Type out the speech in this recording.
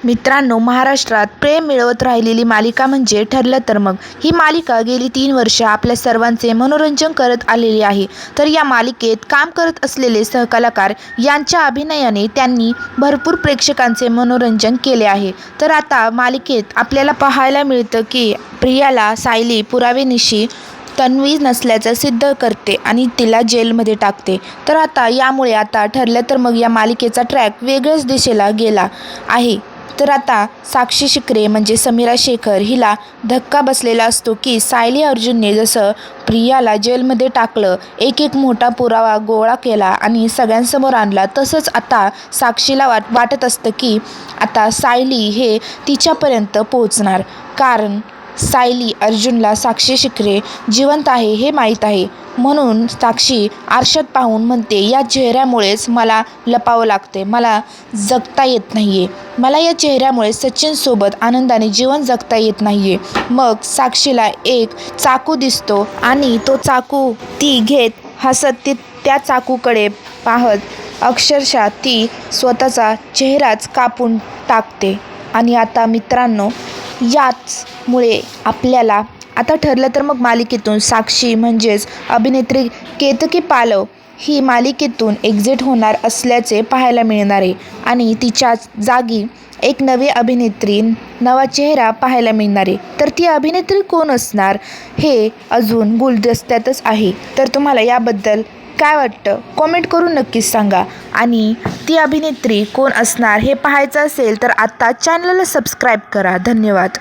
मित्रांनो, महाराष्ट्रात प्रेम मिळवत राहिलेली मालिका म्हणजे ठरलं तर मग. ही मालिका गेली 3 वर्ष आपल्या सर्वांचे मनोरंजन करत आलेली आहे. तर या मालिकेत काम करत असलेले सहकलाकार यांच्या अभिनयाने त्यांनी भरपूर प्रेक्षकांचे मनोरंजन केले आहे. तर आता मालिकेत आपल्याला पाहायला मिळतं की प्रियाला सायली पुराव्यानिशी तन्वी नसल्याचं सिद्ध करते आणि तिला जेलमध्ये टाकते. तर आता यामुळे आता ठरलं तर मग या मालिकेचा ट्रॅक वेगळ्याच दिशेला गेला आहे. तर आता साक्षी शिकरे म्हणजे समीरा शेखर हिला धक्का बसलेला असतो की सायली अर्जुनने जसं प्रियाला जेलमध्ये टाकलं, एक मोठा पुरावा गोळा केला आणि सगळ्यांसमोर आणला, तसंच आता साक्षीला वाटत असतं की आता सायली हे तिच्यापर्यंत पोहोचणार. कारण सायली अर्जुनला साक्षी शिकरे जिवंत आहे हे माहीत आहे. म्हणून साक्षी आरशात पाहून म्हणते, या चेहऱ्यामुळेच मला लपावं लागते, मला जगता येत नाही आहे, मला या चेहऱ्यामुळे सचिनसोबत आनंदाने जीवन जगता येत नाही आहे. मग साक्षीला एक चाकू दिसतो आणि तो चाकू ती घेत हसत त्या चाकूकडे पाहत अक्षरशः ती स्वतःचा चेहराच कापून टाकते. आणि आता मित्रांनो, याचमुळे आपल्याला आता ठरलं तर मग मालिकेतून साक्षी म्हणजेच अभिनेत्री केतकी पालव ही मालिकेतून एक्झिट होणार असल्याचे पाहायला मिळणार आहे आणि तिच्या जागी एक नवी अभिनेत्री, नवा चेहरा पाहायला मिळणार आहे. तर ती अभिनेत्री कोण असणार हे अजून गुलदस्त्यातच आहे. तर तुम्हाला याबद्दल काय वाटतं कॉमेंट करून नक्कीच सांगा. आणि ती अभिनेत्री कोण असणार हे पाहायचं असेल तर आत्ता चॅनलला सबस्क्राईब करा. धन्यवाद.